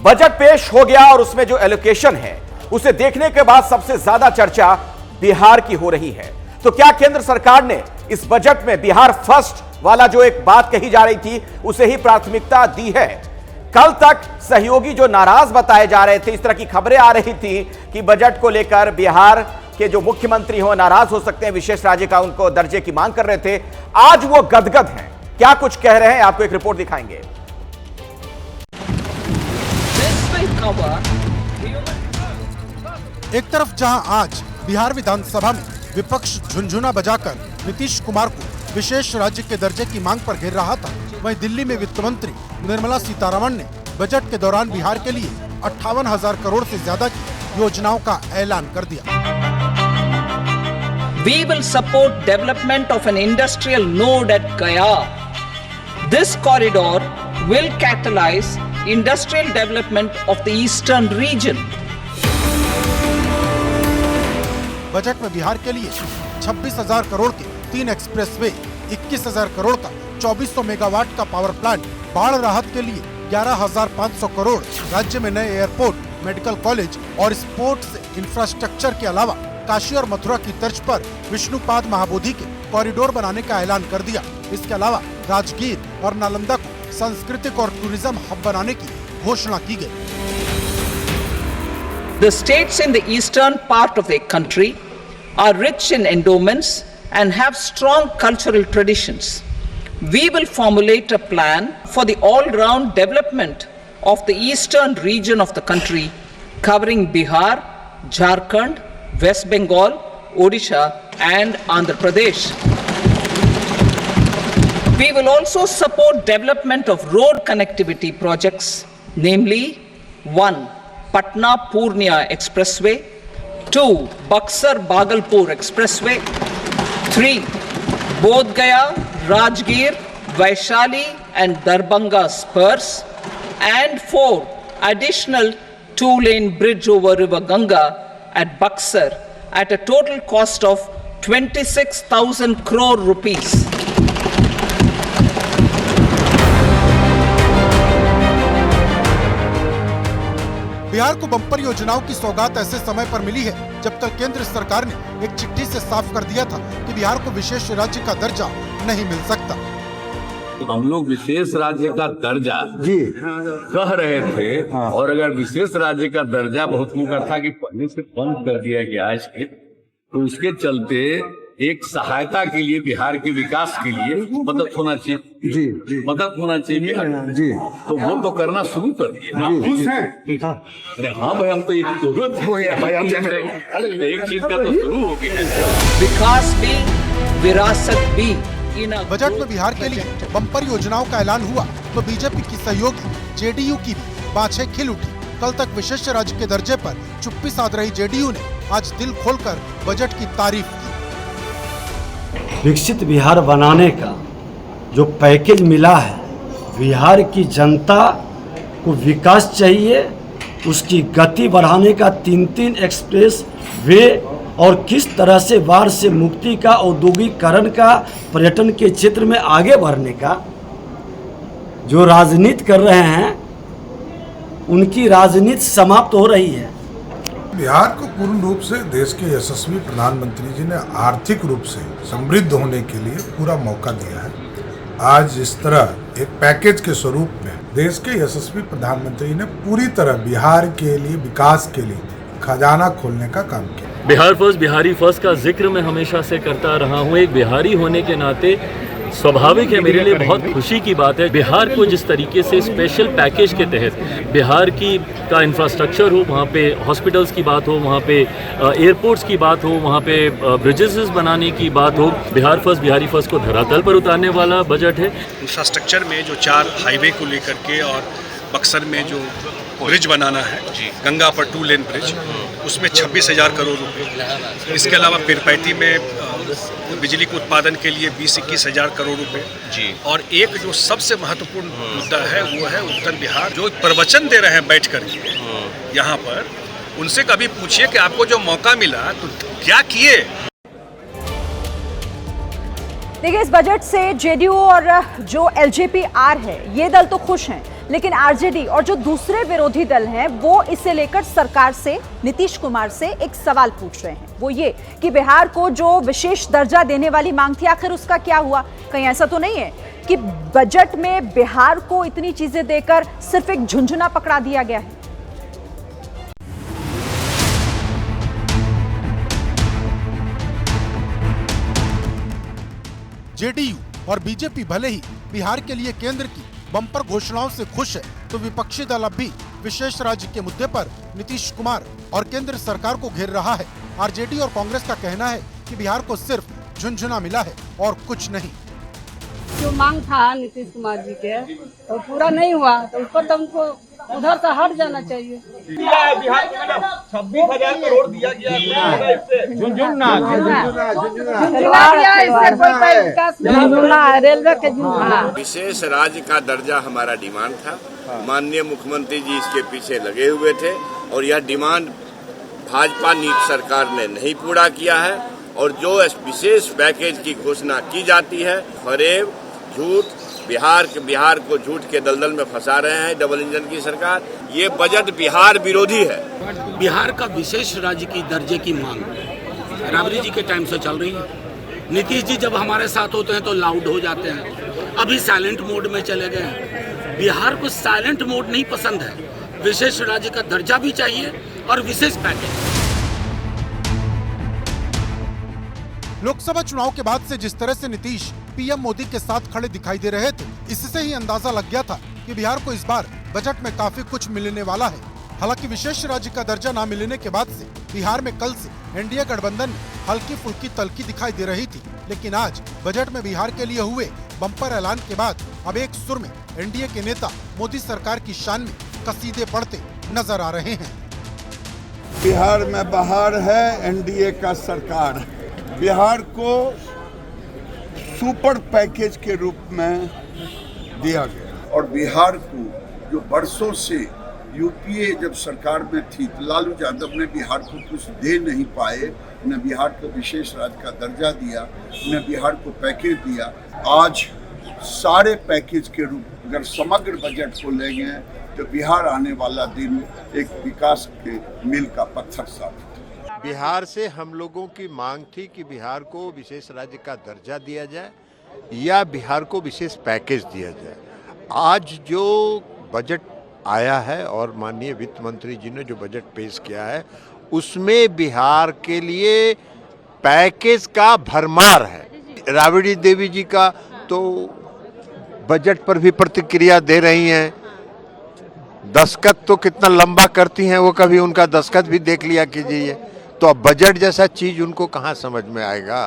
Budget पेश हो गया और उसमें जो एलोकेशन है उसे देखने के बाद सबसे ज्यादा चर्चा बिहार की हो रही है। तो क्या केंद्र सरकार ने इस बजट में बिहार फर्स्ट वाला जो एक बात कही जा रही थी उसे ही प्राथमिकता दी है? कल तक सहयोगी जो नाराज बताए जा रहे थे, इस तरह की खबरें आ रही थी कि बजट को लेकर बिहार के जो मुख्यमंत्री हो नाराज हो सकते हैं, विशेष राज्य का उनको दर्जे की मांग कर रहे थे, आज वो गदगद हैं। क्या कुछ कह रहे हैं आपको एक रिपोर्ट दिखाएंगे। एक तरफ जहां आज बिहार विधानसभा में विपक्ष झुनझुना बजाकर नीतीश कुमार को विशेष राज्य के दर्जे की मांग पर घेर रहा था, वहीं दिल्ली में वित्त मंत्री निर्मला सीतारमण ने बजट के दौरान बिहार के लिए 58,000 करोड़ से ज्यादा की योजनाओं का ऐलान कर दिया। We will support development of an industrial node at Gaya. This corridor will catalyze industrial development of the eastern region. Budget में बिहार के लिए 26,000 करोड़ के 3 एक्सप्रेसवे, 21,000 करोड़ का 2400 मेगावाट का पावर प्लांट, बाढ़ राहत के लिए 11,500 करोड़, राज्य में नए एयरपोर्ट, मेडिकल कॉलेज और स्पोर्ट्स इंफ्रास्ट्रक्चर के अलावा काशी और मथुरा की तर्ज पर विष्णुपाद महाबोधि के कॉरिडोर बनाने का ऐलान कर दिया। इसके अलावा राजगीर और नालंदा को सांस्कृतिक और टूरिज्म हब बनाने की घोषणा की गई। The states in the eastern part of the country are rich in endowments and have strong cultural traditions. We will formulate a plan for the all-round development of the eastern region of the country, covering Bihar, Jharkhand, West Bengal, Odisha and Andhra Pradesh. We will also support development of road connectivity projects, namely 1. Patna Purnia Expressway, 2. Buxar Bhagalpur Expressway, 3. Bodh Gaya, Rajgir, Vaishali and Darbhanga spurs, and 4. Additional 2-lane bridge over River Ganga at Buxar at a total cost of 26,000 crore rupees. Bihar को bumper योजनाओं की सौगात ऐसे समय पर मिली है जब तक केंद्र सरकार ने एक चिट्ठी से साफ कर दिया था कि बिहार को विशेष राज्य का दर्जा नहीं मिल सकता। हम लोग विशेष राज्य का दर्जा कह रहे थे और अगर विशेष राज्य का दर्जा बहुत लोग था कि पहले से बंद कर दिया गया है, तो उसके चलते एक सहायता के लिए बिहार के विकास के लिए मदद होना चाहिए, मदद होना चाहिए जी। तो वो तो करना शुरू कर दिए। खुश हैं? अरे हाँ भाई, हम तो एक चीज का तो शुरू हो गया, विकास भी विरासत भी। बजट में बिहार के लिए बम्पर योजनाओं का ऐलान हुआ तो बीजेपी की सहयोगी जेडीयू की भी बाछें खिल उठी। कल तक विशेष राज्य के दर्जे पर चुप्पी साध रही जेडीयू ने आज दिल खोलकर बजट की तारीफ की। विकसित बिहार बनाने का जो पैकेज मिला है, बिहार की जनता को विकास चाहिए, उसकी गति बढ़ाने का 3 एक्सप्रेस वे और किस तरह से बाढ़ से मुक्ति का, औद्योगिकरण का, पर्यटन के क्षेत्र में आगे बढ़ने का जो राजनीति कर रहे हैं, उनकी राजनीति समाप्त हो रही है। बिहार को पूर्ण रूप से देश के यशस्वी प्रधानमंत्री जी ने आर्थिक रूप से समृद्ध होने के लिए पूरा मौका दिया है। आज इस तरह एक पैकेज के स्वरूप में देश के यशस्वी प्रधानमंत्री ने पूरी तरह बिहार के लिए, विकास के लिए खजाना खोलने का काम किया। बिहार फर्स्ट, बिहारी फर्स्ट का जिक्र मैं हमेशा से करता रहा हूँ। एक बिहारी होने के नाते स्वाभाविक है, मेरे लिए बहुत खुशी की बात है। बिहार को जिस तरीके से स्पेशल पैकेज के तहत बिहार का इंफ्रास्ट्रक्चर हो, वहाँ पे हॉस्पिटल्स की बात हो, वहाँ पे एयरपोर्ट्स की बात हो, वहाँ पे ब्रिजेस बनाने की बात हो, बिहार फर्स्ट, बिहारी फर्स्ट को धरातल पर उतारने वाला बजट है। इंफ्रास्ट्रक्चर में जो 4 हाईवे को लेकर के और बक्सर में जो ब्रिज बनाना है, गंगा पर 2 लेन ब्रिज, उसमें 26,000 करोड़ रुपए। इसके अलावा पिरपैती में बिजली के उत्पादन के लिए 20-21,000 करोड़ रुपए जी। और एक जो सबसे महत्वपूर्ण मुद्दा है वो है उत्तर बिहार, जो प्रवचन दे रहे हैं बैठ कर यहाँ पर, उनसे कभी पूछिए कि आपको जो मौका मिला तो क्या किए। देखिए, इस बजट से जेडीयू और जो एलजेपी आर है, ये दल तो खुश हैं, लेकिन आरजेडी और जो दूसरे विरोधी दल हैं वो इसे लेकर सरकार से, नीतीश कुमार से एक सवाल पूछ रहे हैं। वो ये कि बिहार को जो विशेष दर्जा देने वाली मांग थी, आखिर उसका क्या हुआ? कहीं ऐसा तो नहीं है कि बजट में बिहार को इतनी चीजें देकर सिर्फ एक झुंझुना पकड़ा दिया गया है? जेडीयू और बीजेपी भले ही बिहार के लिए केंद्र की बम्पर घोषणाओं से खुश है, तो विपक्षी दल अब भी विशेष राज्य के मुद्दे पर नीतीश कुमार और केंद्र सरकार को घेर रहा है। आरजेडी और कांग्रेस का कहना है कि बिहार को सिर्फ झुंझुना मिला है और कुछ नहीं। जो मांग था नीतीश कुमार जी के तो पूरा नहीं हुआ, तो ऊपर तो हमको उधर से हट जाना चाहिए। बिहार को 26,000 करोड़ दिया गया, झुंझुना रेलवे के झुंझुना। विशेष राज्य का दर्जा हमारा डिमांड था। माननीय मुख्यमंत्री जी इसके पीछे लगे हुए थे और यह डिमांड भाजपा नीति सरकार ने नहीं पूरा किया है। और जो विशेष पैकेज की घोषणा की जाती है, फरेब, झूठ, बिहार को झूठ के दलदल में फंसा रहे हैं डबल इंजन की सरकार। ये बजट बिहार विरोधी है। बिहार का विशेष राज्य की दर्जे की मांग राबड़ी जी के टाइम से चल रही है। नीतीश जी जब हमारे साथ होते हैं तो लाउड हो जाते हैं, अभी साइलेंट मोड में चले गए हैं। बिहार को साइलेंट मोड नहीं पसंद है, विशेष राज्य का दर्जा भी चाहिए और विशेष पैकेज। लोकसभा चुनाव के बाद से जिस तरह से नीतीश पीएम मोदी के साथ खड़े दिखाई दे रहे थे, इससे ही अंदाजा लग गया था कि बिहार को इस बार बजट में काफी कुछ मिलने वाला है। हालांकि विशेष राज्य का दर्जा न मिलने के बाद से बिहार में कल से एनडीए गठबंधन में हल्की फुल्की तल्खी दिखाई दे रही थी, लेकिन आज बजट में बिहार के लिए हुए बम्पर ऐलान के बाद अब एक सुर में एनडीए के नेता मोदी सरकार की शान में कसीदे पढ़ते नजर आ रहे हैं। बिहार में बहार है, एनडीए का सरकार। बिहार को सुपर पैकेज के रूप में दिया गया और बिहार को जो बरसों से यूपीए जब सरकार में थी तो लालू यादव ने बिहार को कुछ दे नहीं पाए, न बिहार को विशेष राज्य का दर्जा दिया, न बिहार को पैकेज दिया। आज सारे पैकेज के रूप अगर समग्र बजट को लेंगे तो बिहार आने वाला दिन एक विकास के मील का पत्थर साबित। बिहार से हम लोगों की मांग थी कि बिहार को विशेष राज्य का दर्जा दिया जाए या बिहार को विशेष पैकेज दिया जाए। आज जो बजट आया है और माननीय वित्त मंत्री जी ने जो बजट पेश किया है, उसमें बिहार के लिए पैकेज का भरमार है। राबड़ी देवी जी का तो बजट पर भी प्रतिक्रिया दे रही हैं। दस्तखत तो कितना लंबा करती हैं, वो कभी उनका दस्तखत भी देख लिया कीजिए। तो अब बजट जैसा चीज उनको कहां समझ में आएगा।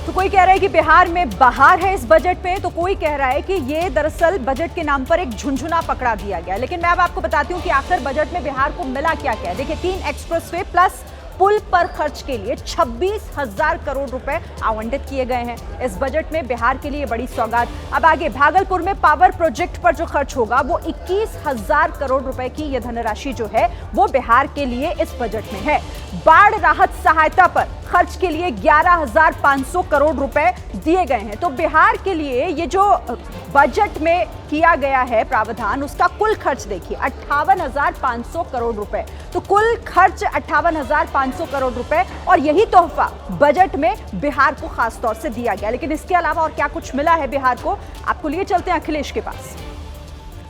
तो कोई कह रहा है कि बिहार में बहार है इस बजट में, तो कोई कह रहा है कि ये दरअसल बजट के नाम पर एक झुंझुना पकड़ा दिया गया। लेकिन मैं अब आपको बताती हूँ कि आखिर बजट में बिहार को मिला क्या क्या है। देखिए, 3 एक्सप्रेसवे प्लस पुल पर खर्च के लिए 26,000 करोड़ रुपए आवंटित किए गए हैं। इस बजट में बिहार के लिए बड़ी सौगात। अब आगे भागलपुर में पावर प्रोजेक्ट पर जो खर्च होगा वो 21,000 करोड़ रुपए की यह धनराशि जो है वो बिहार के लिए इस बजट में है। बाढ़ राहत सहायता पर खर्च के लिए 11,500 करोड़ रुपए दिए गए हैं। तो बिहार के लिए ये जो बजट में किया गया है प्रावधान, उसका कुल खर्च देखिए 58,500 करोड़ रुपए। तो कुल खर्च 58,500 करोड़ रुपए और यही तोहफा बजट में बिहार को खास तौर से दिया गया। लेकिन इसके अलावा और क्या कुछ मिला है बिहार को, आपको लिए चलते हैं अखिलेश के पास।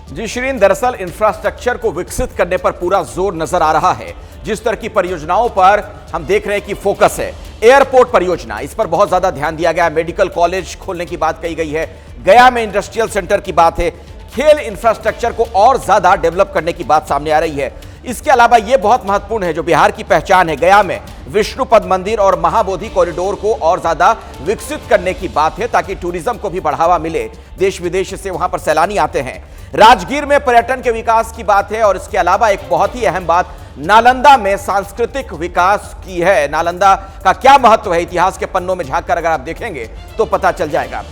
जी शिरीन, दरअसल इंफ्रास्ट्रक्चर को विकसित करने पर पूरा जोर नजर आ रहा है। जिस तरह की परियोजनाओं पर हम देख रहे हैं कि फोकस है, एयरपोर्ट परियोजना, इस पर बहुत ज्यादा ध्यान दिया गया है। मेडिकल कॉलेज खोलने की बात कही गई है, गया में इंडस्ट्रियल सेंटर की बात है, खेल इंफ्रास्ट्रक्चर को और ज्यादा डेवलप करने की बात सामने आ रही है। इसके अलावा यह बहुत महत्वपूर्ण है, जो बिहार की पहचान है, गया में विष्णुपद मंदिर और महाबोधि कॉरिडोर को और ज्यादा विकसित करने की बात है, ताकि टूरिज्म को भी बढ़ावा मिले। देश विदेश से वहां पर सैलानी आते हैं। राजगीर में पर्यटन के विकास की बात है और इसके अलावा एक बहुत ही अहम बात नालंदा में सांस्कृतिक विकास की है। नालंदा का क्या महत्व है, इतिहास के पन्नों में झांककर अगर आप देखेंगे तो पता चल जाएगा।